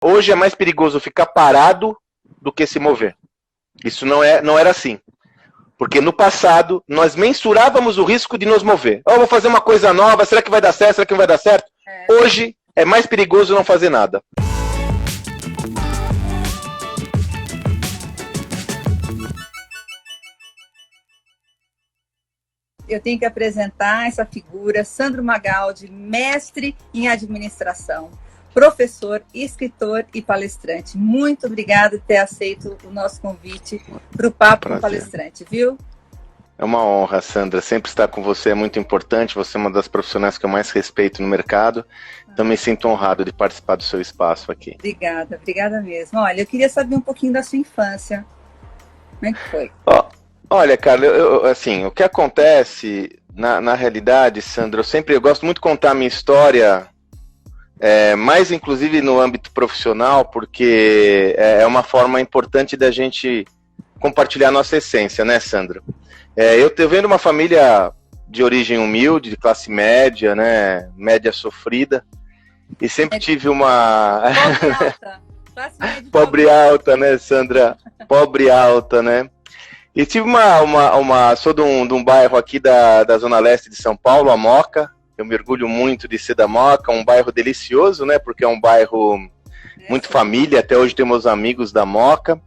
Hoje é mais perigoso ficar parado do que se mover. Isso não era assim. Porque no passado, nós mensurávamos o risco de nos mover. Vou fazer uma coisa nova, será que vai dar certo, será que não vai dar certo? Hoje é mais perigoso não fazer nada. Eu tenho que apresentar essa figura, Sandro Magaldi, mestre em administração, professor, escritor e palestrante. Muito obrigada por ter aceito o nosso convite para o Papo com Palestrante, viu? É uma honra, Sandra. Sempre estar com você é muito importante. Você é uma das profissionais que eu mais respeito no mercado. Também sinto honrado de participar do seu espaço aqui. Obrigada mesmo. Olha, eu queria saber um pouquinho da sua infância. Como é que foi? Olha, Carla, assim, o que acontece na realidade, Sandra, eu gosto muito de contar a minha história, mais inclusive no âmbito profissional, porque é uma forma importante da gente compartilhar a nossa essência, né, Sandra? Eu venho de uma família de origem humilde, de classe média, né, média sofrida, e sempre tive uma... Pobre alta, né, Sandra? Pobre alta, né? E tive sou de um bairro aqui da Zona Leste de São Paulo, a Moca. Eu me orgulho muito de ser da Moca, um bairro delicioso, né? Porque é um bairro muito família, até hoje temos amigos da Moca.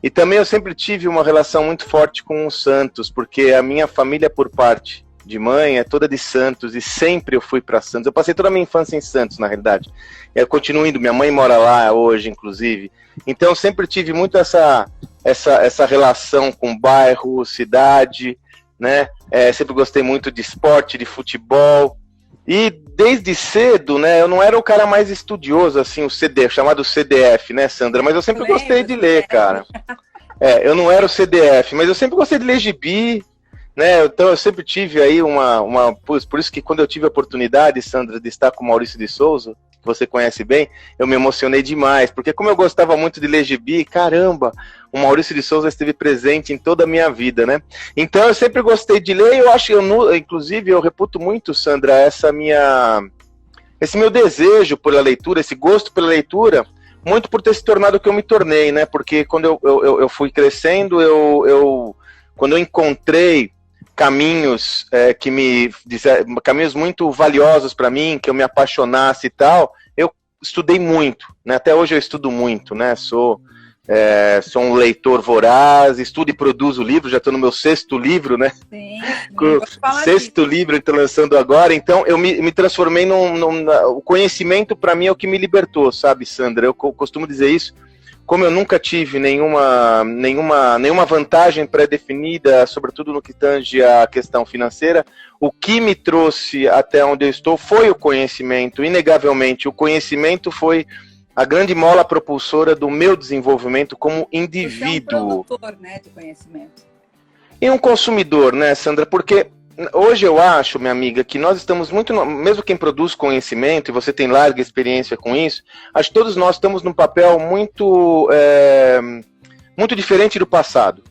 E também eu sempre tive uma relação muito forte com os Santos, porque a minha família por parte de mãe é toda de Santos, e sempre eu fui para Santos. Eu passei toda a minha infância em Santos, na realidade. Eu continuo indo, minha mãe mora lá hoje, inclusive. Então eu sempre tive muito essa relação com bairro, cidade, né? Sempre gostei muito de esporte, de futebol. E desde cedo, né, eu não era o cara mais estudioso, assim, chamado CDF, né, Sandra? Mas eu sempre gostei de ler, cara. Eu não era o CDF, mas eu sempre gostei de ler gibi, né? Então eu sempre tive aí por isso que quando eu tive a oportunidade, Sandra, de estar com o Maurício de Souza, que você conhece bem, eu me emocionei demais, porque como eu gostava muito de ler gibi, caramba, o Maurício de Souza esteve presente em toda a minha vida, né? Então eu sempre gostei de ler, inclusive eu reputo muito, Sandra, esse meu desejo pela leitura, esse gosto pela leitura, muito por ter se tornado o que eu me tornei, né? Porque quando eu fui crescendo, quando eu encontrei caminhos caminhos muito valiosos para mim, que eu me apaixonasse e tal, eu estudei muito, né? Até hoje eu estudo muito, né? Sou um leitor voraz, estudo e produzo livros, já estou no meu 6º livro, né? Sim, sexto livro estou lançando agora, então eu me transformei o conhecimento para mim é o que me libertou, sabe, Sandra? Eu costumo dizer isso. Como eu nunca tive nenhuma vantagem pré-definida, sobretudo no que tange a questão financeira, o que me trouxe até onde eu estou foi o conhecimento. Inegavelmente, o conhecimento foi a grande mola propulsora do meu desenvolvimento como indivíduo. Você é um produtor, né, de conhecimento. E um consumidor, né, Sandra? Porque hoje eu acho, minha amiga, que nós estamos muito, mesmo quem produz conhecimento, e você tem larga experiência com isso, acho que todos nós estamos num papel muito diferente do passado.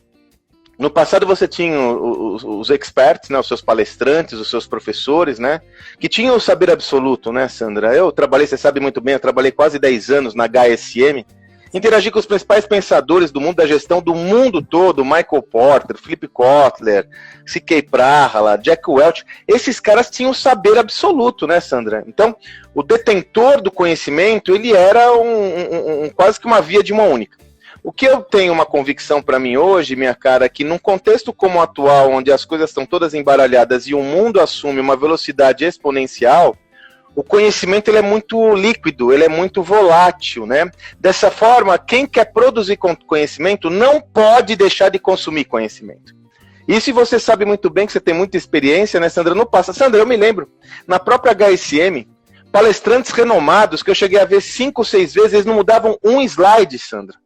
No passado você tinha os experts, né, os seus palestrantes, os seus professores, né, que tinham o saber absoluto, né, Sandra? Eu trabalhei, você sabe muito bem, eu trabalhei quase 10 anos na HSM, interagi com os principais pensadores do mundo da gestão do mundo todo, Michael Porter, Philip Kotler, C.K. Prahala, Jack Welch. Esses caras tinham o saber absoluto, né, Sandra? Então, o detentor do conhecimento, ele era quase que uma via de mão única. O que eu tenho uma convicção para mim hoje, minha cara, é que num contexto como o atual, onde as coisas estão todas embaralhadas e o mundo assume uma velocidade exponencial, o conhecimento ele é muito líquido, ele é muito volátil, né? Dessa forma, quem quer produzir conhecimento não pode deixar de consumir conhecimento. E se você sabe muito bem que você tem muita experiência, né, Sandra? No passado, Sandra, eu me lembro, na própria HSM, palestrantes renomados que eu cheguei a ver 5 ou 6 vezes, eles não mudavam um slide, Sandra.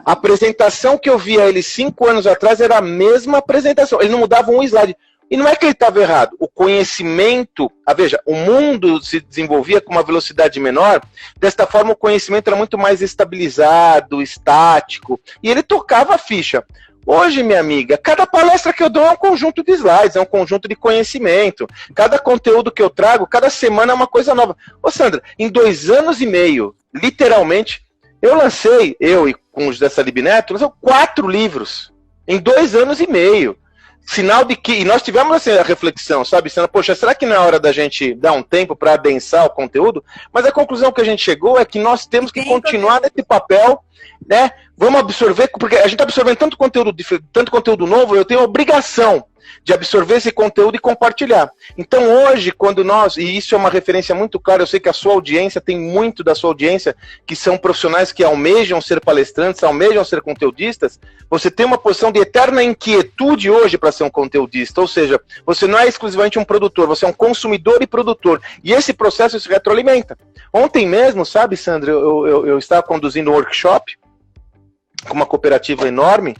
A apresentação que eu via eles 5 anos atrás era a mesma apresentação, eles não mudavam um slide. E não é que ele estava errado, o conhecimento, veja, o mundo se desenvolvia com uma velocidade menor, desta forma o conhecimento era muito mais estabilizado, estático, e ele tocava a ficha. Hoje, minha amiga, cada palestra que eu dou é um conjunto de slides, é um conjunto de conhecimento, cada conteúdo que eu trago, cada semana é uma coisa nova. Ô Sandra, em 2 anos e meio, literalmente, Eu lancei, eu e com o José Salib Neto, lancei 4 livros em 2 anos e meio. Sinal de que... E nós tivemos assim, a reflexão, sabe? Poxa, será que não é hora da gente dar um tempo para adensar o conteúdo? Mas a conclusão que a gente chegou é que nós temos que continuar nesse papel, né? Vamos absorver, porque a gente está absorvendo tanto conteúdo novo, eu tenho a obrigação de absorver esse conteúdo e compartilhar. Então hoje, quando nós, e isso é uma referência muito clara, eu sei que a sua audiência, tem muito da sua audiência, que são profissionais que almejam ser palestrantes, almejam ser conteudistas, você tem uma posição de eterna inquietude hoje para ser um conteudista, ou seja, você não é exclusivamente um produtor, você é um consumidor e produtor, e esse processo se retroalimenta. Ontem mesmo, sabe, Sandra, eu estava conduzindo um workshop com uma cooperativa enorme,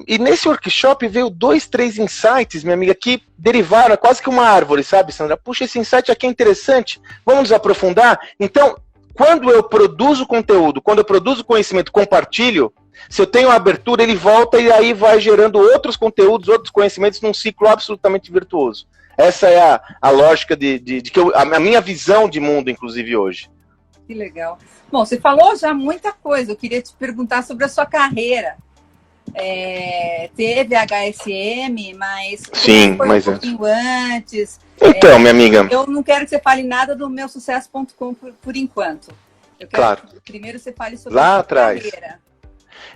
e nesse workshop veio 2, 3 insights, minha amiga, que derivaram, quase que uma árvore, sabe, Sandra? Puxa, esse insight aqui é interessante, vamos nos aprofundar? Então, quando eu produzo conteúdo, quando eu produzo conhecimento, compartilho, se eu tenho abertura, ele volta e aí vai gerando outros conteúdos, outros conhecimentos num ciclo absolutamente virtuoso. Essa é a lógica a minha visão de mundo, inclusive, hoje. Que legal. Bom, você falou já muita coisa, eu queria te perguntar sobre a sua carreira. Teve HSM, mas sim, foi mas um pouquinho antes. Então, minha amiga, eu não quero que você fale nada do meusucesso.com por enquanto. Eu quero que primeiro você fale sobre lá a sua atrás. carreira.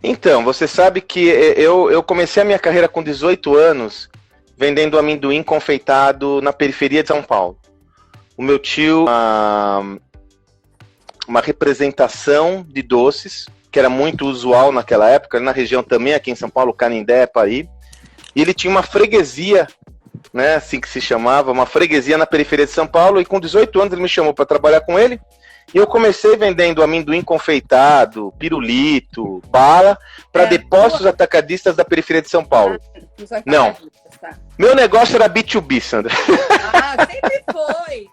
Então, você sabe que eu comecei a minha carreira com 18 anos vendendo amendoim confeitado na periferia de São Paulo. O meu tio, uma representação de doces, que era muito usual naquela época, na região também, aqui em São Paulo, Canindé, Paris, e ele tinha uma freguesia, né, assim que se chamava, uma freguesia na periferia de São Paulo, e com 18 anos ele me chamou para trabalhar com ele, e eu comecei vendendo amendoim confeitado, pirulito, bala, para depósitos atacadistas da periferia de São Paulo. Não, meu negócio era B2B, Sandra. Sempre foi.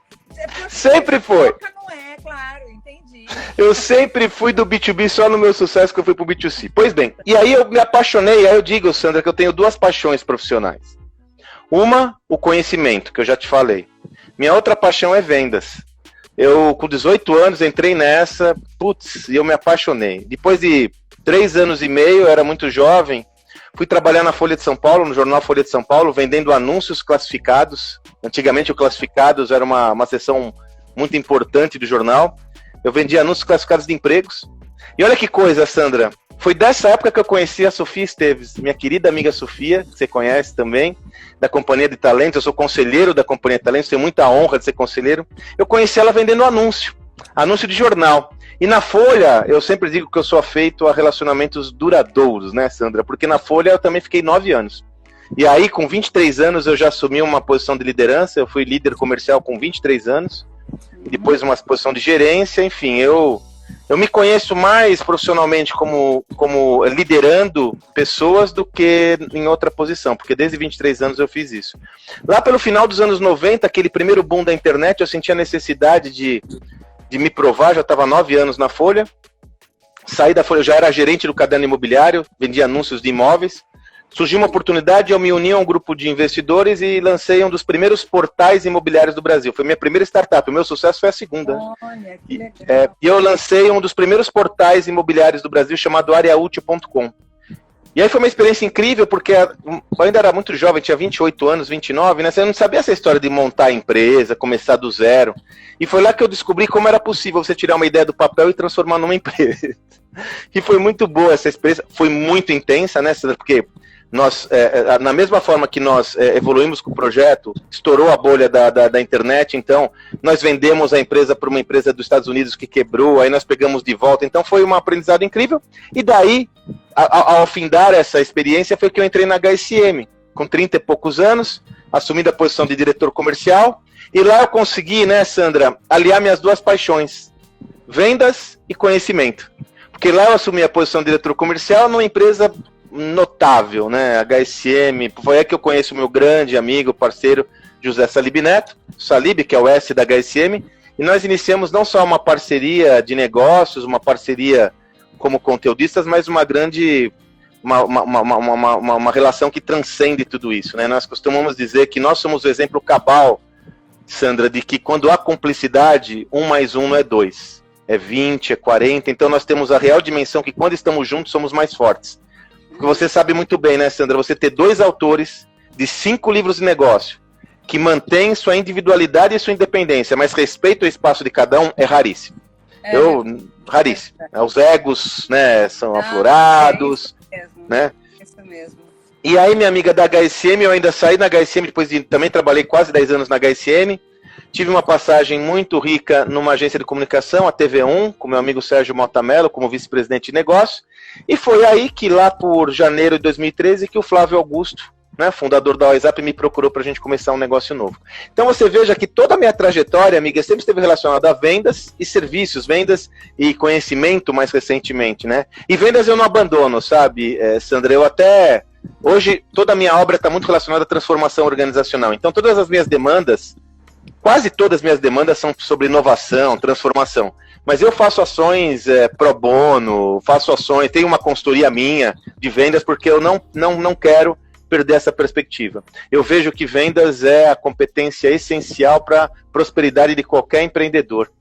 Sempre foi. Não é, claro, entendi. Eu sempre fui do B2B, só no meu sucesso que eu fui pro B2C. Pois bem, e aí eu me apaixonei, aí eu digo, Sandra, que eu tenho 2 paixões profissionais. Uma, o conhecimento, que eu já te falei. Minha outra paixão é vendas. Eu, com 18 anos, entrei nessa, e eu me apaixonei. Depois de 3 anos e meio, eu era muito jovem, fui trabalhar na Folha de São Paulo, no jornal Folha de São Paulo, vendendo anúncios classificados. Antigamente o classificados era uma seção muito importante do jornal. Eu vendia anúncios classificados de empregos. E olha que coisa, Sandra, foi dessa época que eu conheci a Sofia Esteves, minha querida amiga Sofia, que você conhece também, da Companhia de Talentos. Eu sou conselheiro da Companhia de Talentos, tenho muita honra de ser conselheiro. Eu conheci ela vendendo anúncio de jornal. E na Folha, eu sempre digo que eu sou afeito a relacionamentos duradouros, né, Sandra? Porque na Folha eu também fiquei 9 anos. E aí, com 23 anos, eu já assumi uma posição de liderança, eu fui líder comercial com 23 anos, e depois uma posição de gerência, enfim, eu me conheço mais profissionalmente como liderando pessoas do que em outra posição, porque desde 23 anos eu fiz isso. Lá pelo final dos anos 90, aquele primeiro boom da internet, eu senti a necessidade de me provar, já estava 9 anos na Folha, saí da Folha, eu já era gerente do caderno imobiliário, vendia anúncios de imóveis, surgiu uma oportunidade, eu me uni a um grupo de investidores e lancei um dos primeiros portais imobiliários do Brasil. Foi minha primeira startup, o meu sucesso foi a segunda. Olha, que legal. E eu lancei um dos primeiros portais imobiliários do Brasil, chamado areaútil.com. E aí foi uma experiência incrível, porque eu ainda era muito jovem, tinha 28 anos, 29, né? Você não sabia essa história de montar a empresa, começar do zero. E foi lá que eu descobri como era possível você tirar uma ideia do papel e transformar numa empresa. E foi muito boa essa experiência, foi muito intensa, né, Sandra? Porque nós, na mesma forma que nós evoluímos com o projeto, estourou a bolha da internet, então nós vendemos a empresa para uma empresa dos Estados Unidos que quebrou, aí nós pegamos de volta, então foi um aprendizado incrível, e daí, ao findar essa experiência, foi que eu entrei na HSM, com 30 e poucos anos, assumindo a posição de diretor comercial, e lá eu consegui, né, Sandra, aliar minhas 2 paixões, vendas e conhecimento, porque lá eu assumi a posição de diretor comercial numa empresa notável, né? HSM, foi aí que eu conheço o meu grande amigo, parceiro, José Salib Neto, Salib, que é o S da HSM, e nós iniciamos não só uma parceria de negócios, uma parceria como conteudistas, mas uma grande, uma relação que transcende tudo isso, né? Nós costumamos dizer que nós somos o exemplo cabal, Sandra, de que quando há cumplicidade, 1 mais 1 não é 2. é 20, é 40, então nós temos a real dimensão que quando estamos juntos somos mais fortes. Porque você sabe muito bem, né, Sandra, você ter 2 autores de 5 livros de negócio que mantêm sua individualidade e sua independência, mas respeitam o espaço de cada um, é raríssimo. Raríssimo. Os egos, né, são aflorados, né? Isso mesmo. E aí, minha amiga da HSM, eu ainda saí na HSM, depois também trabalhei quase 10 anos na HSM, tive uma passagem muito rica numa agência de comunicação, a TV1, com meu amigo Sérgio Motamelo, como vice-presidente de negócio, e foi aí que lá por janeiro de 2013 que o Flávio Augusto, né, fundador da WhatsApp, me procurou para a gente começar um negócio novo. Então você veja que toda a minha trajetória, amiga, sempre esteve relacionada a vendas e serviços, vendas e conhecimento mais recentemente, né? E vendas eu não abandono, sabe, Sandra? Eu até... Hoje, toda a minha obra está muito relacionada à transformação organizacional. Então todas as minhas demandas, quase todas as minhas demandas são sobre inovação, transformação. Mas eu faço ações pro bono, faço ações, tenho uma consultoria minha de vendas, porque eu não quero perder essa perspectiva. Eu vejo que vendas é a competência essencial para a prosperidade de qualquer empreendedor.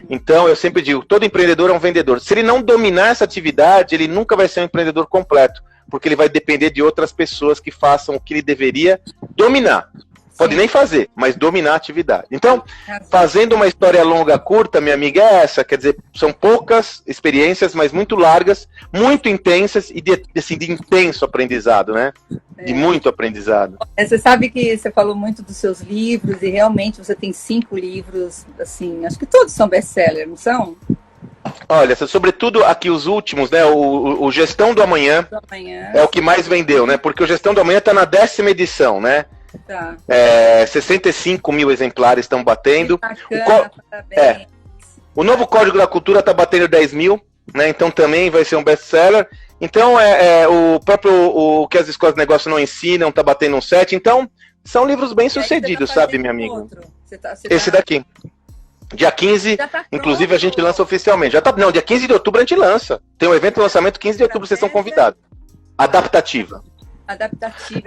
Então, eu sempre digo, todo empreendedor é um vendedor. Se ele não dominar essa atividade, ele nunca vai ser um empreendedor completo, porque ele vai depender de outras pessoas que façam o que ele deveria dominar. Pode nem fazer, mas dominar a atividade. Então, fazendo uma história longa, curta, minha amiga, é essa. Quer dizer, são poucas experiências, mas muito largas, muito intensas e de intenso aprendizado, né? De muito aprendizado. Você sabe que você falou muito dos seus livros e realmente você tem 5 livros, assim, acho que todos são best-seller, não são? Olha, sobretudo aqui os últimos, né? O Gestão do Amanhã é o que mais vendeu, né? Porque o Gestão do Amanhã está na 10ª edição, né? Tá. 65 mil exemplares estão batendo. Bacana, o novo Código da Cultura está batendo 10 mil, né? Então também vai ser um best-seller. Então o próprio o que as escolas de negócio não ensinam está batendo um 7. Então são livros bem sucedidos, sabe, minha amiga? Esse daqui. Dia 15, inclusive, a gente lança oficialmente. Não, dia 15 de outubro a gente lança. Tem um evento de lançamento, 15 de outubro, vocês são convidados. Adaptativa,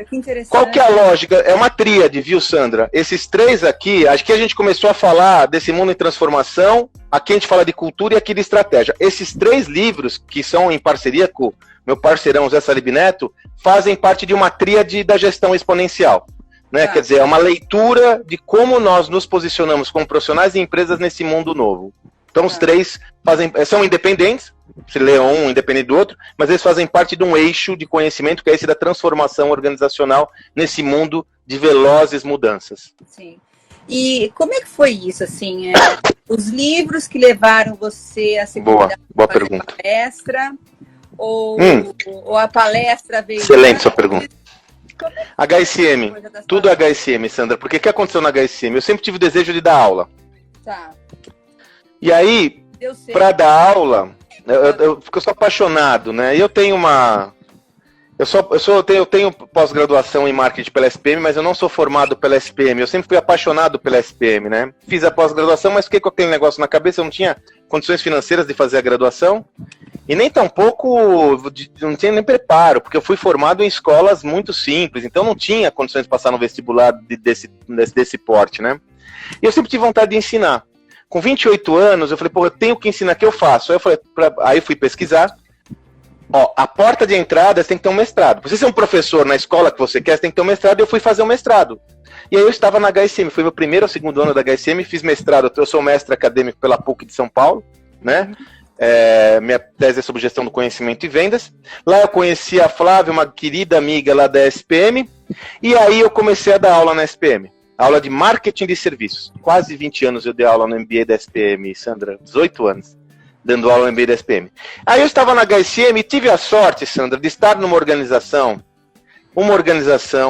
que interessante. Qual que é a lógica? É uma tríade, viu, Sandra? Esses 3 aqui, acho que a gente começou a falar desse mundo em transformação, aqui a gente fala de cultura e aqui de estratégia. Esses 3 livros, que são em parceria com meu parceirão Zé Salib Neto, fazem parte de uma tríade da gestão exponencial. Né? Quer dizer, é uma leitura de como nós nos posicionamos como profissionais e empresas nesse mundo novo. Então os 3 são independentes, se lê um independente do outro, mas eles fazem parte de um eixo de conhecimento que é esse da transformação organizacional nesse mundo de velozes mudanças. Sim. E como é que foi isso, assim? Os livros que levaram você a ser boa pergunta. Palestra ou a palestra veio... Excelente sua pergunta. HSM, tudo HSM, Sandra, porque o que aconteceu na HSM? Eu sempre tive o desejo de dar aula. Tá. E aí, para dar aula, eu sou apaixonado, né? E eu tenho eu tenho pós-graduação em marketing pela SPM, mas eu não sou formado pela SPM. Eu sempre fui apaixonado pela SPM, né? Fiz a pós-graduação, mas fiquei com aquele negócio na cabeça, eu não tinha condições financeiras de fazer a graduação. E nem tampouco, não tinha nem preparo, porque eu fui formado em escolas muito simples, então não tinha condições de passar no vestibular desse porte, né? E eu sempre tive vontade de ensinar. Com 28 anos, eu falei, eu tenho que ensinar, o que eu faço? Aí eu fui pesquisar. A porta de entrada você tem que ter um mestrado. Pra você ser um professor na escola que você quer, você tem que ter um mestrado, e eu fui fazer um mestrado. E aí eu estava na HSM, foi meu primeiro ou segundo ano da HSM, fiz mestrado, eu sou mestre acadêmico pela PUC de São Paulo, né? Minha tese é sobre gestão do conhecimento e vendas. Lá eu conheci a Flávia, uma querida amiga lá da SPM, e aí eu comecei a dar aula na SPM, aula de marketing de serviços. Quase 20 anos eu dei aula no MBA da SPM, Sandra, 18 anos dando aula no MBA da SPM. Aí eu estava na HSM e tive a sorte, Sandra, de estar numa organização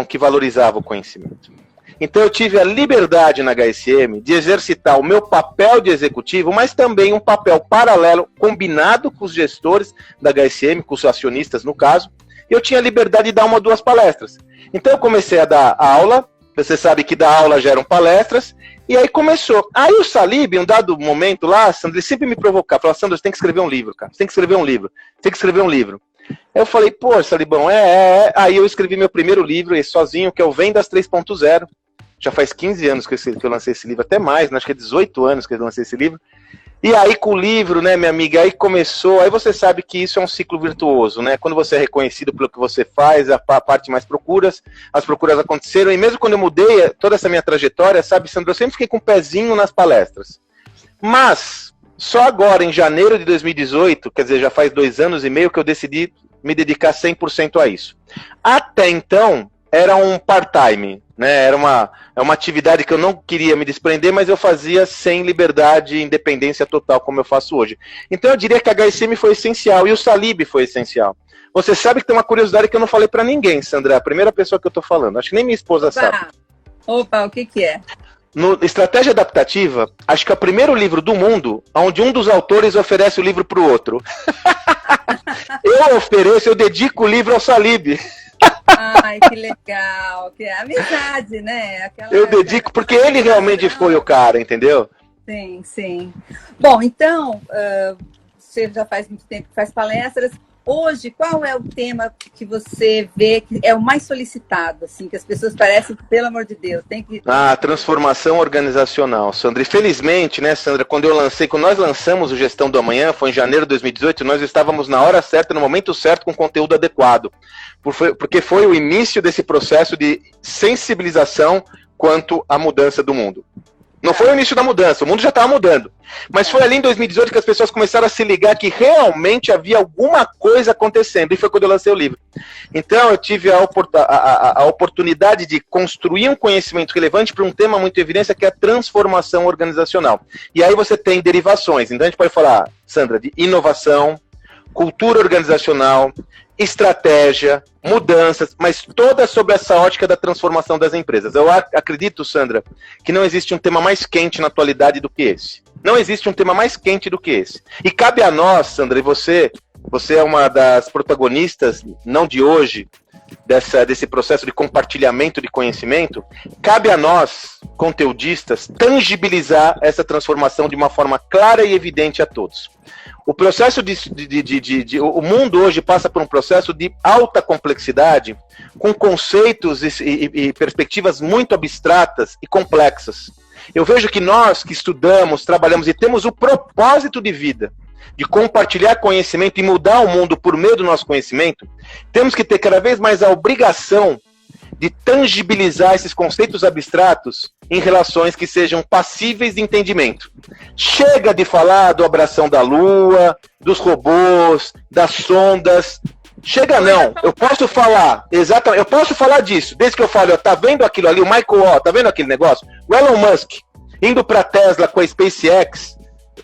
que valorizava o conhecimento. Então eu tive a liberdade na HSM de exercitar o meu papel de executivo, mas também um papel paralelo, combinado com os gestores da HSM, com os acionistas no caso. Eu tinha a liberdade de dar 1 ou 2 palestras. Então eu comecei a dar aula, você sabe que dar aula geram palestras, e aí começou. Aí o Salib, em um dado momento lá, Sandra, ele sempre me provocava, falava, Sandra, você tem que escrever um livro, cara, você tem que escrever um livro, tem que escrever um livro. Eu falei, pô, Salibão, Aí eu escrevi meu primeiro livro, sozinho, que é o Vendas 3.0. Já faz 15 anos que eu lancei esse livro, até mais, acho que é 18 anos que eu lancei esse livro. E aí com o livro, né, minha amiga, aí começou, aí você sabe que isso é um ciclo virtuoso, né? Quando você é reconhecido pelo que você faz, a parte mais procuras, as procuras aconteceram, e mesmo quando eu mudei toda essa minha trajetória, sabe, Sandra, eu sempre fiquei com o pezinho nas palestras. Mas, só agora, em janeiro de 2018, quer dizer, já faz 2 anos e meio que eu decidi me dedicar 100% a isso. Até então, era um part-time, né? Era uma atividade que eu não queria me desprender, mas eu fazia sem liberdade e independência total, como eu faço hoje. Então eu diria que a HSM foi essencial, e o Salib foi essencial. Você sabe que tem uma curiosidade que eu não falei para ninguém, Sandra, a primeira pessoa que eu tô falando, acho que nem minha esposa sabe. Opa, o que é? No Estratégia Adaptativa, acho que é o primeiro livro do mundo onde um dos autores oferece o livro para o outro. Eu dedico o livro ao Salib. Ai, que legal, que é amizade, né? Eu dedico porque ele realmente foi o cara, entendeu? Sim, sim. Bom, então, você já faz muito tempo que faz palestras. Hoje, qual é o tema que você vê que é o mais solicitado, assim, que as pessoas parecem que, pelo amor de Deus, tem que... Transformação organizacional, Sandra. E felizmente, né, Sandra, quando nós lançamos o Gestão do Amanhã, foi em janeiro de 2018, nós estávamos na hora certa, no momento certo, com conteúdo adequado. Porque foi o início desse processo de sensibilização quanto à mudança do mundo. Não foi o início da mudança, o mundo já estava mudando. Mas foi ali em 2018 que as pessoas começaram a se ligar que realmente havia alguma coisa acontecendo. E foi quando eu lancei o livro. Então eu tive a oportunidade de construir um conhecimento relevante para um tema muito em evidência, que é a transformação organizacional. E aí você tem derivações. Então a gente pode falar, Sandra, de inovação, cultura organizacional, estratégia, mudanças, mas toda sobre essa ótica da transformação das empresas. Eu acredito, Sandra, que não existe um tema mais quente na atualidade do que esse. Não existe um tema mais quente do que esse. E cabe a nós, Sandra, e você é uma das protagonistas, não de hoje, desse processo de compartilhamento de conhecimento, cabe a nós, conteudistas, tangibilizar essa transformação de uma forma clara e evidente a todos. O processo o mundo hoje passa por um processo de alta complexidade, com conceitos e perspectivas muito abstratas e complexas. Eu vejo que nós que estudamos, trabalhamos e temos o propósito de vida de compartilhar conhecimento e mudar o mundo por meio do nosso conhecimento, temos que ter cada vez mais a obrigação de tangibilizar esses conceitos abstratos em relações que sejam passíveis de entendimento. Chega de falar do abração da Lua, dos robôs, das sondas. Chega não, eu posso falar, exatamente, eu posso falar disso, desde que eu fale, ó, tá vendo aquilo ali, o Michael, ó, tá vendo aquele negócio? O Elon Musk indo para Tesla com a SpaceX,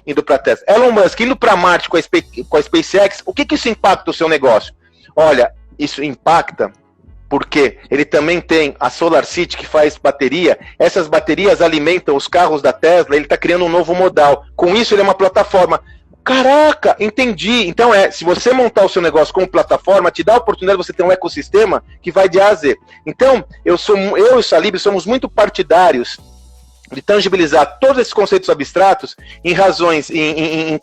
Elon Musk indo para Marte com a SpaceX, o que isso impacta o seu negócio? Olha, isso impacta porque ele também tem a SolarCity que faz bateria, essas baterias alimentam os carros da Tesla, ele está criando um novo modal, com isso ele é uma plataforma. Caraca, entendi. Então se você montar o seu negócio como plataforma, te dá a oportunidade de você ter um ecossistema que vai de A a Z. Então, eu e o Salib somos muito partidários de tangibilizar todos esses conceitos abstratos em razões, em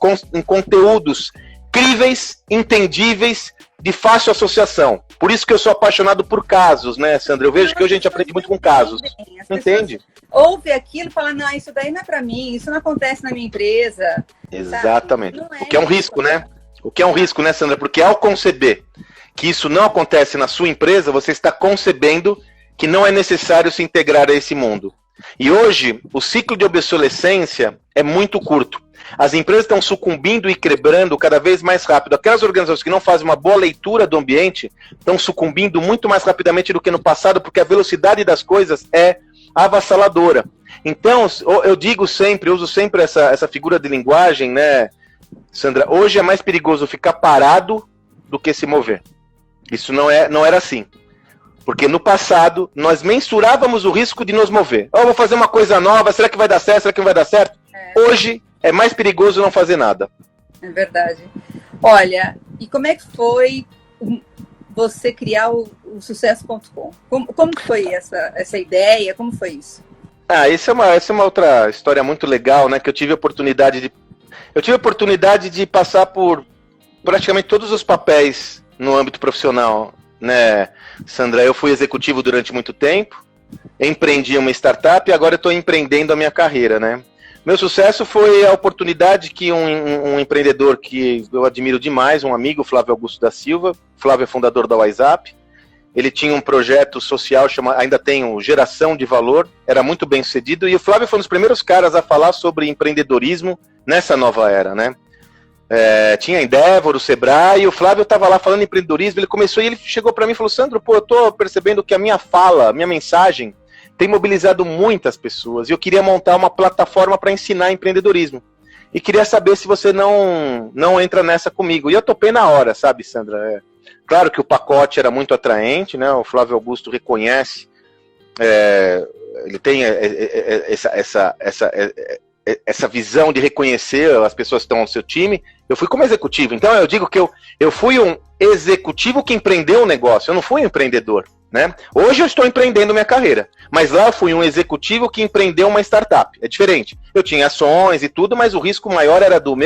conteúdos críveis, entendíveis, de fácil associação. Por isso que eu sou apaixonado por casos, né, Sandra? Eu vejo que hoje a gente aprende muito com casos. Entende? Ouve aquilo e fala, não, isso daí não é pra mim, isso não acontece na minha empresa. Exatamente. O que é um risco, né? O que é um risco, né, Sandra? Porque ao conceber que isso não acontece na sua empresa, você está concebendo que não é necessário se integrar a esse mundo. E hoje, o ciclo de obsolescência é muito curto. As empresas estão sucumbindo e quebrando cada vez mais rápido. Aquelas organizações que não fazem uma boa leitura do ambiente estão sucumbindo muito mais rapidamente do que no passado, porque a velocidade das coisas é avassaladora. Então, eu digo sempre, uso sempre essa figura de linguagem, né, Sandra? Hoje é mais perigoso ficar parado do que se mover. Isso não era assim. Porque no passado, nós mensurávamos o risco de nos mover. Vou fazer uma coisa nova, será que vai dar certo? Será que não vai dar certo? Hoje é mais perigoso não fazer nada. É verdade. Olha, e como é que foi você criar o Sucesso.com? Como foi essa ideia? Como foi isso? Essa é uma outra história muito legal, né? Que eu tive a oportunidade de passar por praticamente todos os papéis no âmbito profissional, né, Sandra? Eu fui executivo durante muito tempo, empreendi uma startup e agora eu estou empreendendo a minha carreira, né? Meu sucesso foi a oportunidade que um empreendedor que eu admiro demais, um amigo, Flávio Augusto da Silva. Flávio é fundador da WhatsApp. Ele tinha um projeto social, ainda tem o Geração de Valor, era muito bem sucedido. E o Flávio foi um dos primeiros caras a falar sobre empreendedorismo nessa nova era, né? Tinha a Endeavor, o Sebrae, e o Flávio estava lá falando em empreendedorismo. Ele começou e ele chegou para mim e falou: Sandro, pô, eu tô percebendo que a minha fala, minha mensagem tem mobilizado muitas pessoas, e eu queria montar uma plataforma para ensinar empreendedorismo. E queria saber se você não entra nessa comigo. E eu topei na hora, sabe, Sandra? Claro que o pacote era muito atraente, né? O Flávio Augusto reconhece, ele tem essa visão de reconhecer as pessoas que estão no seu time. Eu fui como executivo, então eu digo que eu fui um executivo que empreendeu um negócio, eu não fui um empreendedor, né? Hoje eu estou empreendendo minha carreira, mas lá eu fui um executivo que empreendeu uma startup, é diferente. Eu tinha ações e tudo, mas o risco maior era do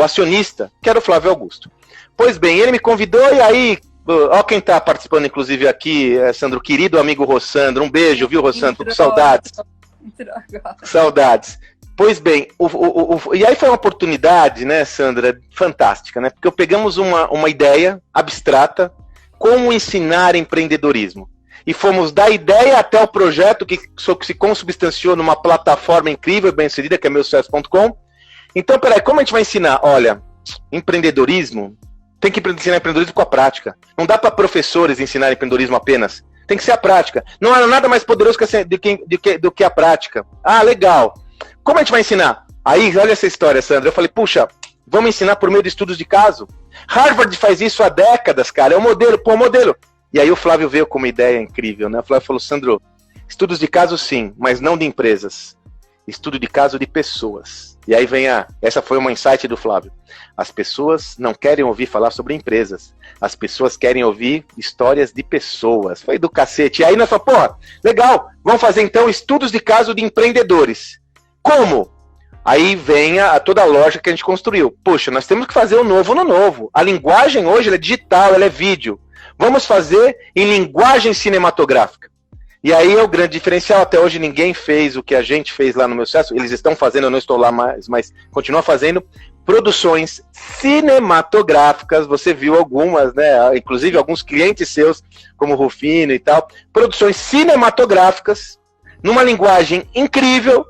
acionista, que era o Flávio Augusto. Pois bem, ele me convidou e aí, ó quem está participando inclusive aqui, Sandro, querido amigo Rossandro, um beijo, viu, Rossandro? Com saudades. Saudades. Pois bem, e aí foi uma oportunidade, né, Sandra, fantástica, né? Porque pegamos uma ideia abstrata, como ensinar empreendedorismo. E fomos da ideia até o projeto que se consubstanciou numa plataforma incrível, bem-sucedida, que é meusucesso.com. Então, peraí, como a gente vai ensinar? Olha, empreendedorismo, tem que ensinar empreendedorismo com a prática. Não dá para professores ensinar empreendedorismo apenas. Tem que ser a prática. Não há nada mais poderoso do que a prática. Ah, legal. Como a gente vai ensinar? Aí, olha essa história, Sandra. Eu falei, puxa, vamos ensinar por meio de estudos de caso. Harvard faz isso há décadas, cara. É o modelo, modelo. E aí o Flávio veio com uma ideia incrível, né? O Flávio falou: Sandro, estudos de caso sim, mas não de empresas. Estudo de caso de pessoas. E aí vem essa foi uma insight do Flávio. As pessoas não querem ouvir falar sobre empresas. As pessoas querem ouvir histórias de pessoas. Foi do cacete. E aí nós falamos, porra, legal, vamos fazer então estudos de caso de empreendedores. Como? Aí vem toda a lógica que a gente construiu. Poxa, nós temos que fazer o novo no novo. A linguagem hoje ela é digital, ela é vídeo. Vamos fazer em linguagem cinematográfica. E aí é o grande diferencial. Até hoje ninguém fez o que a gente fez lá no Meu Sucesso. Eles estão fazendo, eu não estou lá mais, mas continua fazendo produções cinematográficas. Você viu algumas, né? Inclusive alguns clientes seus, como o Rufino e tal. Produções cinematográficas, numa linguagem incrível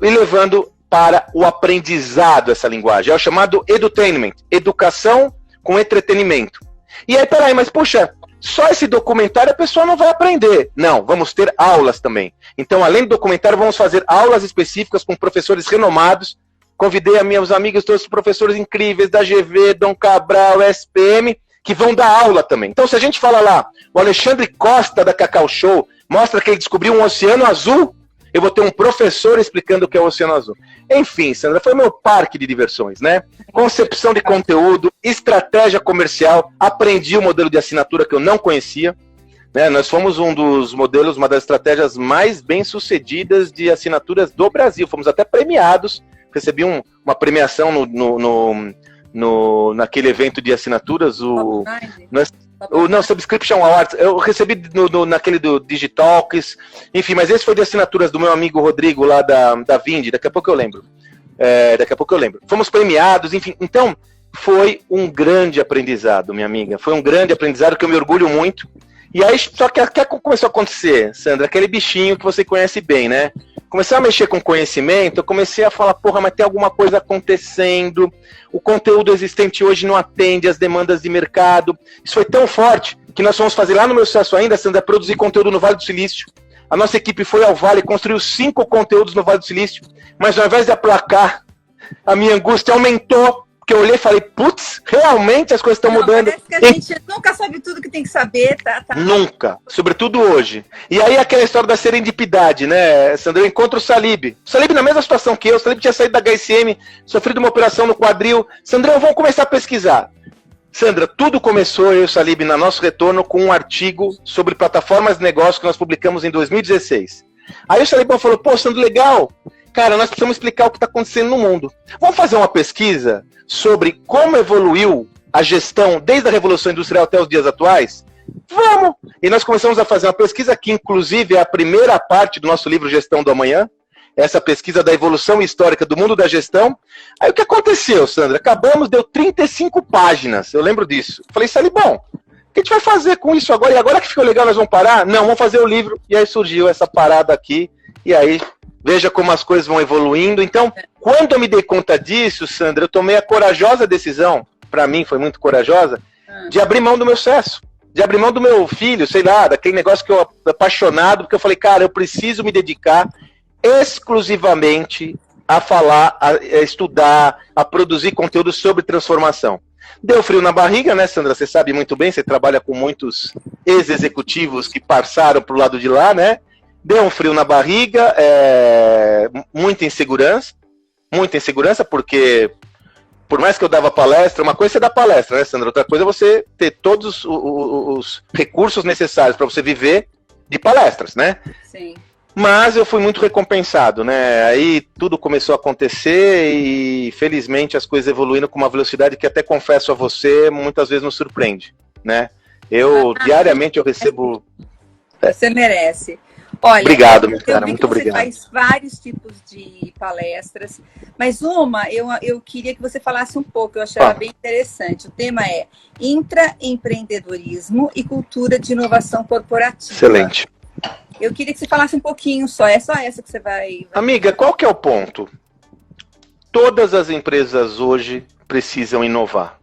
e levando para o aprendizado essa linguagem. É o chamado edutainment, educação com entretenimento. E aí, peraí, mas puxa, só esse documentário a pessoa não vai aprender. Não, vamos ter aulas também. Então, além do documentário, vamos fazer aulas específicas com professores renomados. Convidei a meus amigos, todos os professores incríveis da GV, Dom Cabral, SPM, que vão dar aula também. Então, se a gente fala lá, o Alexandre Costa da Cacau Show mostra que ele descobriu um oceano azul, eu vou ter um professor explicando o que é o Oceano Azul. Enfim, Sandra, foi meu parque de diversões, né? Concepção de conteúdo, estratégia comercial, aprendi o modelo de assinatura que eu não conhecia, né? Nós fomos um dos modelos, uma das estratégias mais bem-sucedidas de assinaturas do Brasil. Fomos até premiados, recebi uma premiação naquele evento de assinaturas, Subscription Awards, eu recebi naquele do Digitalks, enfim, mas esse foi de assinaturas do meu amigo Rodrigo lá da Vindi, daqui a pouco eu lembro. Fomos premiados, enfim, então foi um grande aprendizado, minha amiga, foi um grande aprendizado que eu me orgulho muito. E aí, só que começou a acontecer, Sandra, aquele bichinho que você conhece bem, né? Comecei a mexer com conhecimento, eu comecei a falar, porra, mas tem alguma coisa acontecendo, o conteúdo existente hoje não atende às demandas de mercado. Isso foi tão forte que nós fomos fazer lá no Meu Sucesso ainda, Sandra, produzir conteúdo no Vale do Silício. A nossa equipe foi ao Vale, construiu 5 conteúdos no Vale do Silício, mas ao invés de aplacar, a minha angústia aumentou, porque eu olhei e falei, putz, realmente as coisas estão mudando. Parece que a gente nunca sabe tudo que tem que saber, tá? Nunca, sobretudo hoje. E aí aquela história da serendipidade, né, Sandra? Eu encontro o Salib. O Salib na mesma situação que eu, o Salib tinha saído da HSM, sofrido uma operação no quadril. Sandra, vamos começar a pesquisar. Sandra, tudo começou, eu e o Salib, no nosso retorno, com um artigo sobre plataformas de negócio que nós publicamos em 2016. Aí o Salib falou, pô, Sandra, legal. Cara, nós precisamos explicar o que está acontecendo no mundo. Vamos fazer uma pesquisa sobre como evoluiu a gestão desde a Revolução Industrial até os dias atuais? Vamos! E nós começamos a fazer uma pesquisa que, inclusive, é a primeira parte do nosso livro Gestão do Amanhã. essa pesquisa da evolução histórica do mundo da gestão. Aí o que aconteceu, Sandra? Acabamos, deu 35 páginas, eu lembro disso. Falei, Sally, bom, o que a gente vai fazer com isso agora? E agora que ficou legal, nós vamos parar? Não, vamos fazer o livro. E aí surgiu essa parada aqui, e aí, veja como as coisas vão evoluindo. Então, quando eu me dei conta disso, Sandra, eu tomei a corajosa decisão, para mim foi muito corajosa, de abrir mão do meu sucesso. De abrir mão do meu filho, sei lá, daquele negócio que eu apaixonado, porque eu falei, cara, eu preciso me dedicar exclusivamente a falar, a estudar, a produzir conteúdo sobre transformação. Deu frio na barriga, né, Sandra? Você sabe muito bem, você trabalha com muitos ex-executivos que passaram pro lado de lá, né? Deu um frio na barriga, muita insegurança, porque por mais que eu dava palestra, uma coisa é você dar palestra, né, Sandra? Outra coisa é você ter todos os recursos necessários para você viver de palestras, né? Sim. Mas eu fui muito recompensado, né? Aí tudo começou a acontecer e felizmente as coisas evoluíram com uma velocidade que até confesso a você, muitas vezes nos surpreende, né? Diariamente eu recebo... Você merece. Olha, obrigado, meu cara, muito obrigado. Você faz vários tipos de palestras, mas eu queria que você falasse um pouco, eu achei ela bem interessante. O tema é intraempreendedorismo e cultura de inovação corporativa. Excelente. Eu queria que você falasse um pouquinho só, é só essa que você vai... Amiga, qual que é o ponto? Todas as empresas hoje precisam inovar.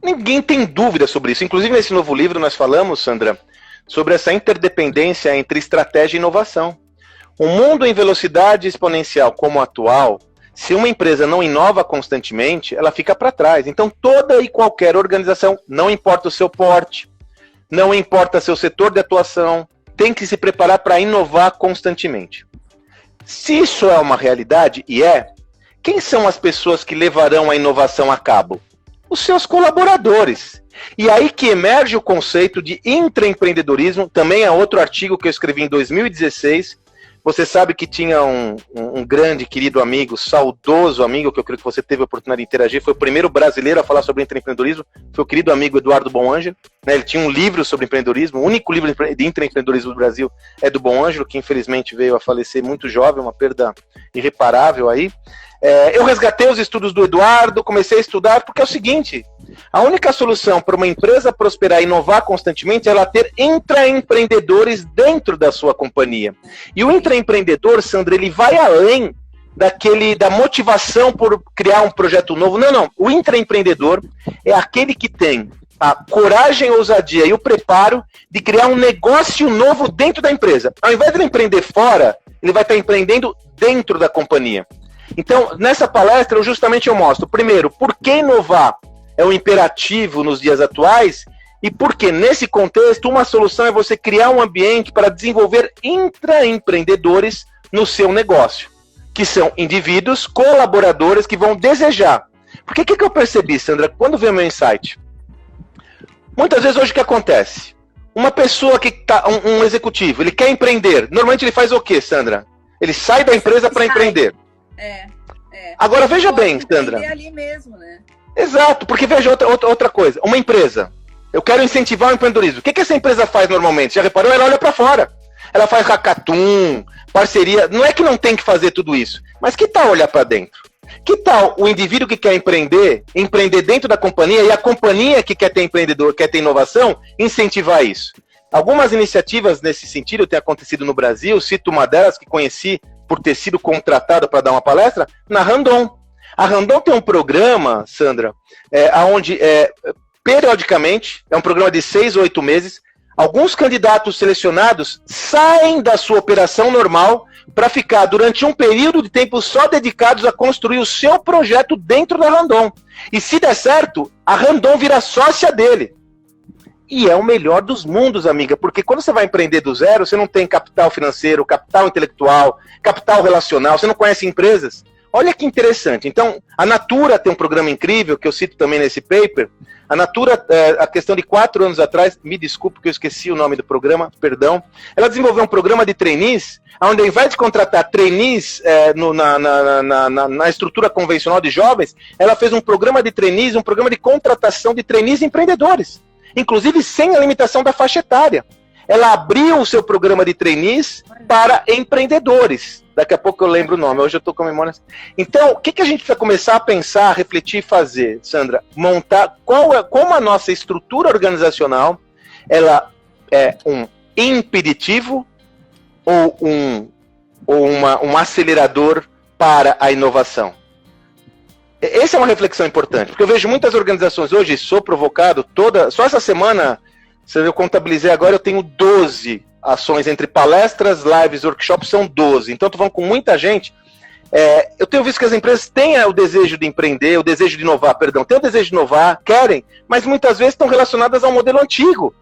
Ninguém tem dúvida sobre isso. Inclusive, nesse novo livro nós falamos, Sandra, sobre essa interdependência entre estratégia e inovação. Um mundo em velocidade exponencial como o atual, se uma empresa não inova constantemente, ela fica para trás. Então, toda e qualquer organização, não importa o seu porte, não importa seu setor de atuação, tem que se preparar para inovar constantemente. Se isso é uma realidade, e quem são as pessoas que levarão a inovação a cabo? Os seus colaboradores. E aí que emerge o conceito de intraempreendedorismo, também é outro artigo que eu escrevi em 2016. Você sabe que tinha um grande, querido amigo, saudoso amigo, que eu creio que você teve a oportunidade de interagir, foi o primeiro brasileiro a falar sobre intraempreendedorismo, foi o querido amigo Eduardo Bonângelo, né? Ele tinha um livro sobre empreendedorismo, o único livro de intraempreendedorismo do Brasil é do Bonângelo, que infelizmente veio a falecer muito jovem, uma perda irreparável aí. Eu resgatei os estudos do Eduardo, comecei a estudar, porque é o seguinte, a única solução para uma empresa prosperar e inovar constantemente é ela ter intraempreendedores dentro da sua companhia. E o intraempreendedor, Sandra, ele vai além da motivação por criar um projeto novo. Não. O intraempreendedor é aquele que tem a coragem, a ousadia e o preparo de criar um negócio novo dentro da empresa. Ao invés de ele empreender fora, ele vai estar empreendendo dentro da companhia. Então, nessa palestra, eu mostro, primeiro, por que inovar é um imperativo nos dias atuais e porque, nesse contexto, uma solução é você criar um ambiente para desenvolver intraempreendedores no seu negócio, que são indivíduos, colaboradores que vão desejar. Porque o que eu percebi, Sandra, quando veio o meu insight? Muitas vezes hoje o que acontece? Uma pessoa que está, um executivo, ele quer empreender, normalmente ele faz o quê, Sandra? Ele sai da empresa para empreender. Agora veja bem, Sandra. Ali mesmo, né? Exato, porque veja outra coisa. Uma empresa, eu quero incentivar o empreendedorismo. O que essa empresa faz normalmente? Já reparou? Ela olha para fora. Ela faz hackathon, parceria. Não é que não tem que fazer tudo isso, mas que tal olhar para dentro? Que tal o indivíduo que quer empreender dentro da companhia e a companhia que quer ter empreendedor, quer ter inovação, incentivar isso? Algumas iniciativas nesse sentido têm acontecido no Brasil, cito uma delas que conheci por ter sido contratado para dar uma palestra, na Randon. A Randon tem um programa, Sandra, onde periodicamente, é um programa de 6 ou 8 meses, alguns candidatos selecionados saem da sua operação normal para ficar durante um período de tempo só dedicados a construir o seu projeto dentro da Randon. E se der certo, a Randon vira sócia dele. E é o melhor dos mundos, amiga, porque quando você vai empreender do zero, você não tem capital financeiro, capital intelectual, capital relacional, você não conhece empresas. Olha que interessante. Então, a Natura tem um programa incrível, que eu cito também nesse paper. A Natura, a questão de 4 anos atrás, me desculpe que eu esqueci o nome do programa, perdão, ela desenvolveu um programa de trainees, onde ao invés de contratar trainees na estrutura convencional de jovens, ela fez um programa de trainees, um programa de contratação de trainees empreendedores, inclusive sem a limitação da faixa etária. Ela abriu o seu programa de trainees para empreendedores. Daqui a pouco eu lembro o nome, hoje eu tô com a memória. Então, o que a gente precisa começar a pensar, a refletir e fazer, Sandra? Montar como a nossa estrutura organizacional, ela é um impeditivo ou um acelerador para a inovação? Essa é uma reflexão importante, porque eu vejo muitas organizações hoje, sou provocado só essa semana, se eu contabilizei agora, eu tenho 12 ações entre palestras, lives, workshops, são 12. Então, estou falando com muita gente. Eu tenho visto que as empresas têm o desejo de empreender, o desejo de inovar, têm o desejo de inovar, querem, mas muitas vezes estão relacionadas ao modelo antigo.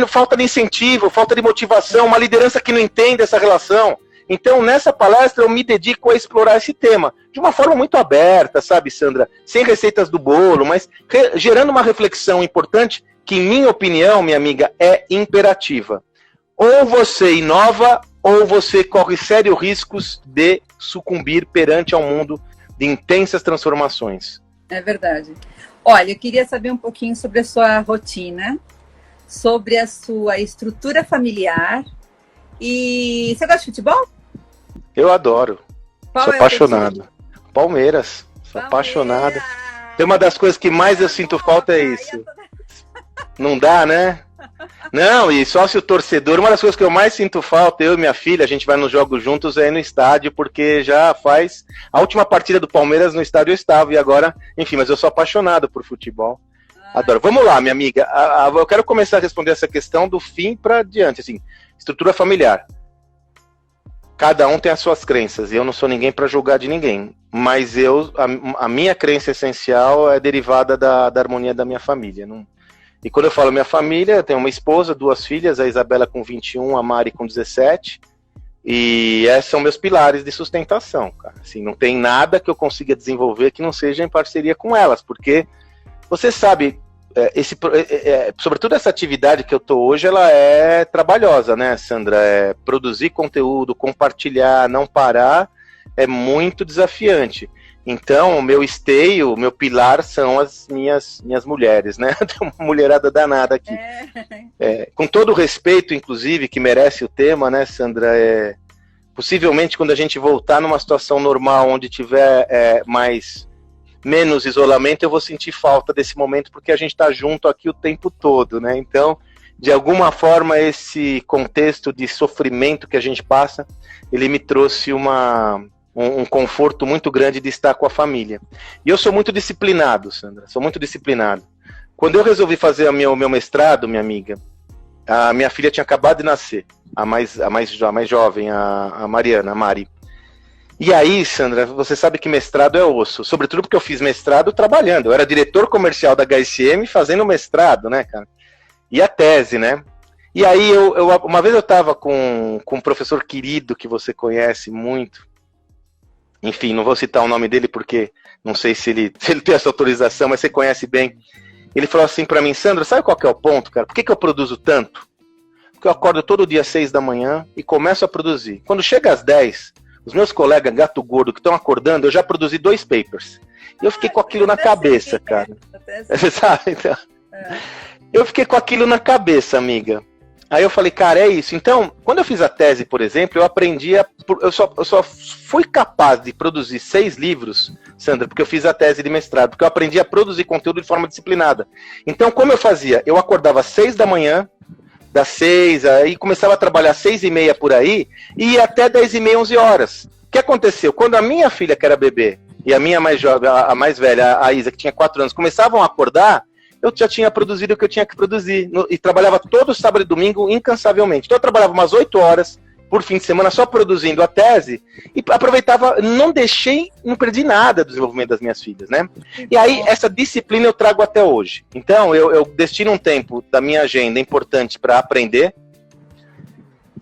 Falta de incentivo, falta de motivação, uma liderança que não entende essa relação. Então, nessa palestra, eu me dedico a explorar esse tema de uma forma muito aberta, sabe, Sandra? Sem receitas do bolo, mas gerando uma reflexão importante que, em minha opinião, minha amiga, é imperativa. Ou você inova, ou você corre sérios riscos de sucumbir perante ao mundo de intensas transformações. É verdade. Olha, eu queria saber um pouquinho sobre a sua rotina, sobre a sua estrutura familiar. E você gosta de futebol? Eu adoro. Sou apaixonado. Palmeiras. Sou apaixonado. Tem uma das coisas que mais eu sinto falta é isso. Não dá, né? Não, e sócio torcedor, uma das coisas que eu mais sinto falta, eu e minha filha, a gente vai nos jogos juntos aí no estádio, porque já faz... A última partida do Palmeiras no estádio eu estava, e agora, enfim, mas eu sou apaixonado por futebol. Adoro. Vamos lá, minha amiga. Eu quero começar a responder essa questão do fim para diante, assim, estrutura familiar. Cada um tem as suas crenças, e eu não sou ninguém para julgar de ninguém, mas a minha crença essencial é derivada da harmonia da minha família. E quando eu falo minha família, eu tenho uma esposa, 2 filhas, a Isabela com 21, a Mari com 17, e esses são meus pilares de sustentação, cara. Assim, não tem nada que eu consiga desenvolver que não seja em parceria com elas, porque você sabe, sobretudo essa atividade que eu estou hoje, ela é trabalhosa, né, Sandra? Produzir conteúdo, compartilhar, não parar, é muito desafiante. Então, o meu esteio, o meu pilar são as minhas mulheres, né? Tem uma mulherada danada aqui. Com todo o respeito, inclusive, que merece o tema, né, Sandra? Possivelmente, quando a gente voltar numa situação normal, onde tiver menos isolamento, eu vou sentir falta desse momento, porque a gente está junto aqui o tempo todo, né? Então, de alguma forma, esse contexto de sofrimento que a gente passa, ele me trouxe um conforto muito grande de estar com a família. E eu sou muito disciplinado, Sandra, sou muito disciplinado. Quando eu resolvi fazer o meu mestrado, minha amiga, a minha filha tinha acabado de nascer, a mais jovem, a Mariana, a Mari. E aí, Sandra, você sabe que mestrado é osso, sobretudo porque eu fiz mestrado trabalhando. Eu era diretor comercial da HSM fazendo mestrado, né, cara? E a tese, né? E aí, uma vez eu estava com um professor querido que você conhece muito. Enfim, não vou citar o nome dele porque não sei se ele tem essa autorização, mas você conhece bem. Ele falou assim pra mim: Sandra, sabe qual que é o ponto, cara? Por que eu produzo tanto? Porque eu acordo todo dia às 6 da manhã e começo a produzir. Quando chega às 10, os meus colegas gato gordo que estão acordando, eu já produzi 2 papers. E eu fiquei com aquilo na cabeça, cara. Você sabe? Então, eu fiquei com aquilo na cabeça, amiga. Aí eu falei, cara, é isso. Então, quando eu fiz a tese, por exemplo, eu aprendi eu só fui capaz de produzir 6 livros, Sandra, porque eu fiz a tese de mestrado, porque eu aprendi a produzir conteúdo de forma disciplinada. Então, como eu fazia? Eu acordava às 6 da manhã, das 6, aí começava a trabalhar às 6h30 por aí, e ia até 10h30, 11 horas. O que aconteceu? Quando a minha filha, que era bebê, e a minha mais jovem, a mais velha, a Isa, que tinha 4 anos, começavam a acordar, eu já tinha produzido o que eu tinha que produzir. E trabalhava todo sábado e domingo incansavelmente. Então eu trabalhava umas 8 horas por fim de semana só produzindo a tese e aproveitava, não perdi nada do desenvolvimento das minhas filhas, né? E aí essa disciplina eu trago até hoje. Então eu destino um tempo da minha agenda importante para aprender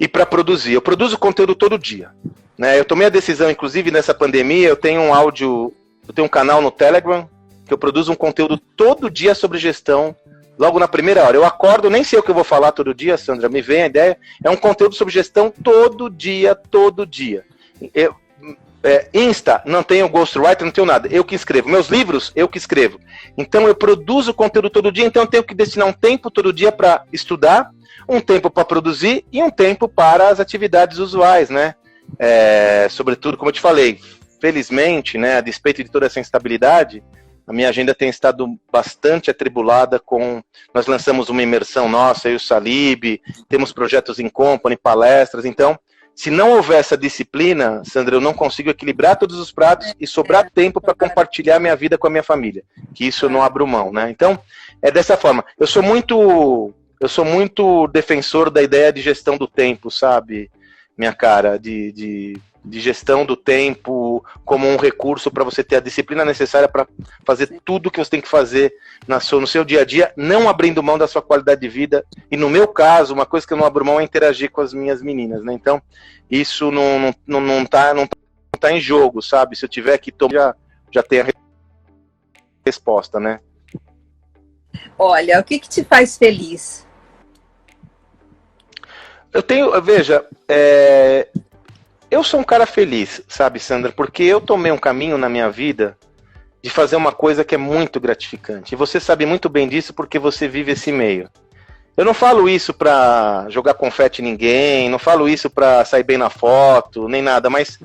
e para produzir. Eu produzo conteúdo todo dia, né? Eu tomei a decisão, inclusive nessa pandemia, eu tenho um canal no Telegram, que eu produzo um conteúdo todo dia sobre gestão, logo na primeira hora. Eu acordo, nem sei o que eu vou falar todo dia, Sandra, me vem a ideia, é um conteúdo sobre gestão todo dia. Insta, não tenho ghostwriter, não tenho nada, eu que escrevo. Meus livros, eu que escrevo. Então eu produzo conteúdo todo dia, então eu tenho que destinar um tempo todo dia para estudar, um tempo para produzir e um tempo para as atividades usuais, né? Sobretudo, como eu te falei, felizmente, né, a despeito de toda essa instabilidade, a minha agenda tem estado bastante atribulada nós lançamos uma imersão nossa, eu e o Salib, temos projetos em company, palestras, então, se não houver essa disciplina, Sandra, eu não consigo equilibrar todos os pratos e sobrar tempo para compartilhar minha vida com a minha família, que isso eu não abro mão, né? Então, é dessa forma. Eu sou muito defensor da ideia de gestão do tempo, sabe, minha cara, de gestão do tempo como um recurso para você ter a disciplina necessária para fazer tudo que você tem que fazer no seu dia a dia, não abrindo mão da sua qualidade de vida. E no meu caso, uma coisa que eu não abro mão é interagir com as minhas meninas, né? Então, isso não tá em jogo, sabe? Se eu tiver que tomar, já tem a resposta, né? Olha, o que te faz feliz? Veja, eu sou um cara feliz, sabe, Sandra? Porque eu tomei um caminho na minha vida de fazer uma coisa que é muito gratificante. E você sabe muito bem disso porque você vive esse meio. Eu não falo isso pra jogar confete em ninguém, não falo isso pra sair bem na foto, nem nada, mas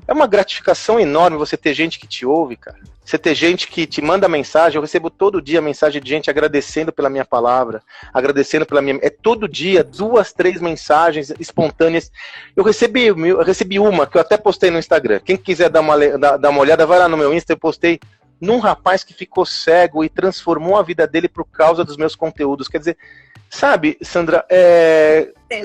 é uma gratificação enorme você ter gente que te ouve, cara. Você ter gente que te manda mensagem. Eu recebo todo dia mensagem de gente agradecendo pela minha palavra, agradecendo pela minha... todo dia, 2, 3 mensagens espontâneas. Eu recebi uma que eu até postei no Instagram. Quem quiser dar uma olhada, vai lá no meu Insta. Eu postei num rapaz que ficou cego e transformou a vida dele por causa dos meus conteúdos. Quer dizer, sabe, Sandra,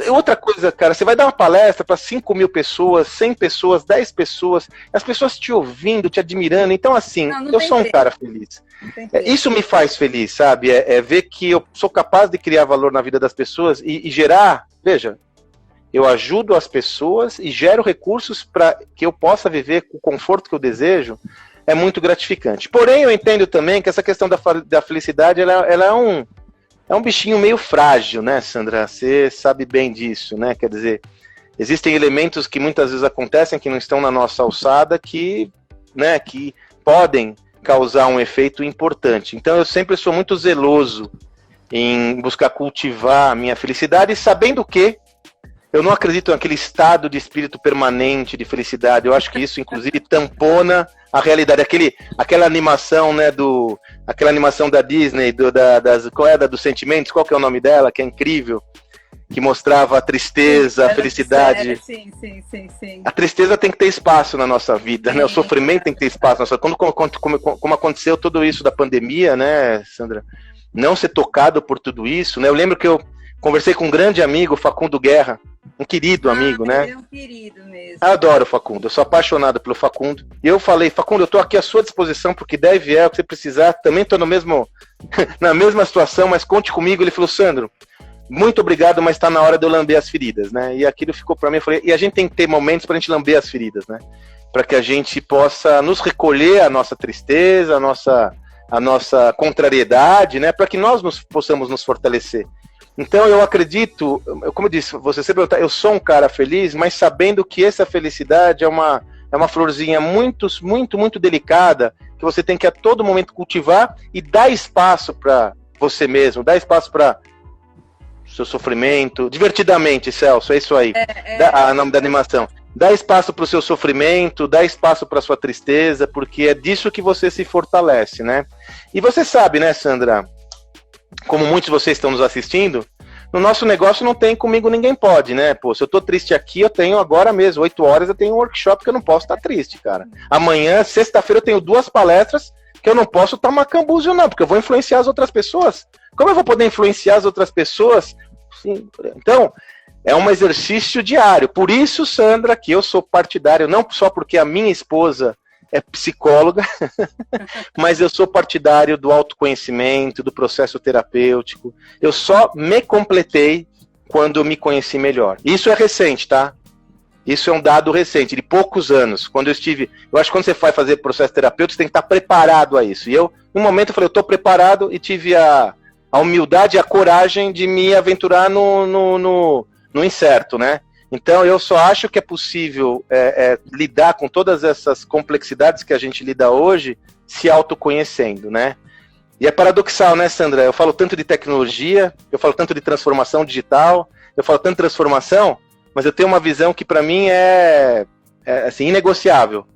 outra coisa, cara, você vai dar uma palestra para 5.000 pessoas, 100 pessoas, 10 pessoas, as pessoas te ouvindo, te admirando. Então, assim, eu sou um cara feliz. Isso me faz feliz, sabe? Ver que eu sou capaz de criar valor na vida das pessoas e gerar, veja, eu ajudo as pessoas e gero recursos para que eu possa viver com o conforto que eu desejo. É muito gratificante. Porém, eu entendo também que essa questão da felicidade, ela é um bichinho meio frágil, né, Sandra? Você sabe bem disso, né? Quer dizer, existem elementos que muitas vezes acontecem que não estão na nossa alçada que podem causar um efeito importante. Então, eu sempre sou muito zeloso em buscar cultivar a minha felicidade, sabendo que eu não acredito naquele estado de espírito permanente de felicidade. Eu acho que isso, inclusive, tampona a realidade. Aquela animação, né, aquela animação da Disney, dos sentimentos, qual que é o nome dela, que é incrível, que mostrava a tristeza, a felicidade. Sim. A tristeza tem que ter espaço na nossa vida, né? O sofrimento tem que ter espaço na nossa vida. Como aconteceu tudo isso da pandemia, né, Sandra? Não ser tocado por tudo isso, né? Eu lembro que eu conversei com um grande amigo, Facundo Guerra, um querido amigo, né? É um querido mesmo. Eu adoro o Facundo, eu sou apaixonado pelo Facundo. E eu falei, Facundo, eu tô aqui à sua disposição, porque deve o que você precisar. Também tô na mesma situação, mas conte comigo. Ele falou, Sandro, muito obrigado, mas tá na hora de eu lamber as feridas, né? E aquilo ficou pra mim, eu falei, e a gente tem que ter momentos pra gente lamber as feridas, né? Pra que a gente possa nos recolher a nossa tristeza, a nossa contrariedade, né? Pra que nós possamos nos fortalecer. Então eu acredito, como eu disse, você sempre pergunta, eu sou um cara feliz, mas sabendo que essa felicidade é uma florzinha muito, muito, muito delicada, que você tem que a todo momento cultivar e dar espaço para você mesmo, dar espaço para seu sofrimento, divertidamente, Celso, é isso aí, o nome da animação. Dá espaço para o seu sofrimento, dá espaço para a sua tristeza, porque é disso que você se fortalece, né? E você sabe, né, Sandra, como muitos de vocês estão nos assistindo, no nosso negócio não tem comigo ninguém pode, né? Pô, se eu tô triste aqui, eu tenho agora mesmo, 8 horas, eu tenho um workshop que eu não posso estar triste, cara. Amanhã, sexta-feira, eu tenho 2 palestras que eu não posso estar macambúzio, não, porque eu vou influenciar as outras pessoas. Como eu vou poder influenciar as outras pessoas? Sim. Então, é um exercício diário. Por isso, Sandra, que eu sou partidário, não só porque a minha esposa é psicóloga, mas eu sou partidário do autoconhecimento, do processo terapêutico. Eu só me completei quando eu me conheci melhor. Isso é recente, tá? Isso é um dado recente, de poucos anos. Quando eu acho que quando você vai fazer processo terapêutico, você tem que estar preparado a isso. E eu, no momento, eu falei, eu estou preparado, e tive a humildade e a coragem de me aventurar no incerto, né? Então, eu só acho que é possível lidar com todas essas complexidades que a gente lida hoje se autoconhecendo, né? E é paradoxal, né, Sandra? Eu falo tanto de tecnologia, eu falo tanto de transformação digital, eu falo tanto de transformação, mas eu tenho uma visão que para mim é assim, inegociável.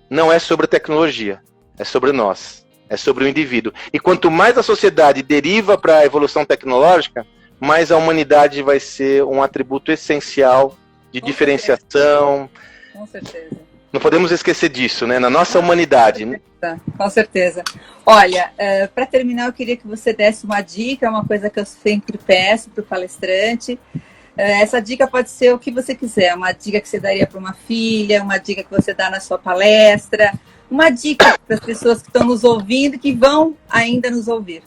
Não é sobre a tecnologia, é sobre nós, é sobre o indivíduo. E quanto mais a sociedade deriva para a evolução tecnológica, mais a humanidade vai ser um atributo essencial de diferenciação. Com certeza. Não podemos esquecer disso, né? Na nossa humanidade. Com certeza. Olha, para terminar, eu queria que você desse uma dica, uma coisa que eu sempre peço para o palestrante. Essa dica pode ser o que você quiser, uma dica que você daria para uma filha, uma dica que você dá na sua palestra, uma dica para as pessoas que estão nos ouvindo e que vão ainda nos ouvir.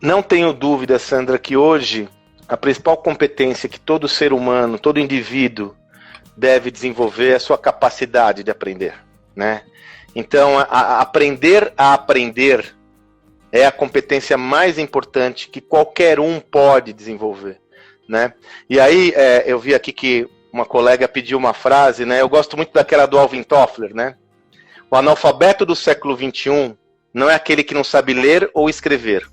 Não tenho dúvida, Sandra, que hoje a principal competência que todo ser humano, todo indivíduo deve desenvolver é a sua capacidade de aprender, né? Então, aprender a aprender é a competência mais importante que qualquer um pode desenvolver, né? E aí, eu vi aqui que uma colega pediu uma frase, né? Eu gosto muito daquela do Alvin Toffler, né? O analfabeto do século XXI não é aquele que não sabe ler ou escrever,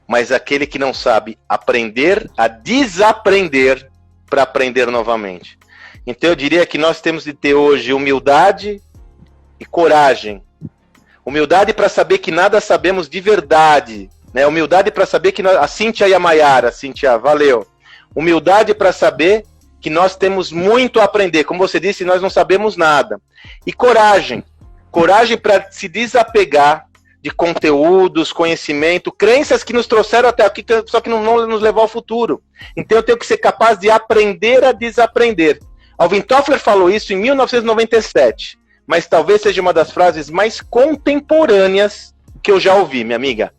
mas aquele que não sabe aprender a desaprender para aprender novamente. Então eu diria que nós temos de ter hoje humildade e coragem. Humildade para saber que nada sabemos de verdade, né? Humildade para saber que a Cíntia e a Maiara, Cíntia, valeu. Humildade para saber que nós temos muito a aprender. Como você disse, nós não sabemos nada. E coragem. Coragem para se desapegar de conteúdos, conhecimento, crenças que nos trouxeram até aqui, só que não nos levou ao futuro. Então eu tenho que ser capaz de aprender a desaprender. Alvin Toffler falou isso em 1997, mas talvez seja uma das frases mais contemporâneas que eu já ouvi, minha amiga.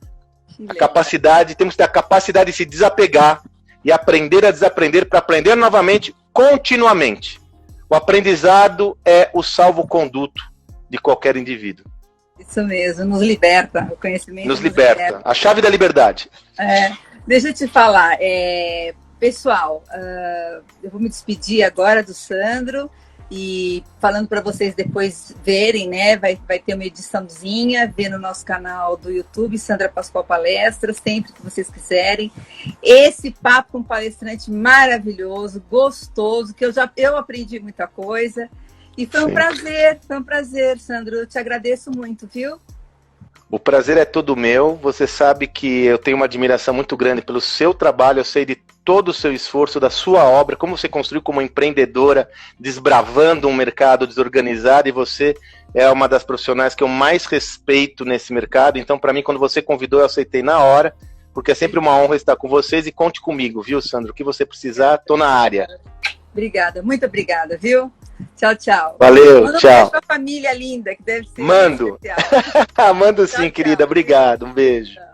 A capacidade, temos que ter a capacidade de se desapegar e aprender a desaprender para aprender novamente, continuamente. O aprendizado é o salvo-conduto de qualquer indivíduo. Isso mesmo, nos liberta, o conhecimento nos liberta. A chave da liberdade. Deixa eu te falar, pessoal, eu vou me despedir agora do Sandro e falando para vocês depois verem, né? Vai ter uma ediçãozinha, ver no nosso canal do YouTube, Sandra Pascoal Palestras, sempre que vocês quiserem. Esse papo com um palestrante maravilhoso, gostoso, que eu aprendi muita coisa. E foi um prazer, Sandro. Eu te agradeço muito, viu? O prazer é todo meu. Você sabe que eu tenho uma admiração muito grande pelo seu trabalho. Eu sei de todo o seu esforço, da sua obra, como você construiu como empreendedora, desbravando um mercado desorganizado. E você é uma das profissionais que eu mais respeito nesse mercado. Então, para mim, quando você convidou, eu aceitei na hora, porque é sempre uma honra estar com vocês. E conte comigo, viu, Sandro? O que você precisar, tô na área. Obrigada, muito obrigada, viu? Tchau, tchau. Valeu, Manda tchau. um beijo pra família linda, que deve ser Mando. especial. Mando sim, Tchau, querida. tchau. Obrigado. Um beijo. Tchau.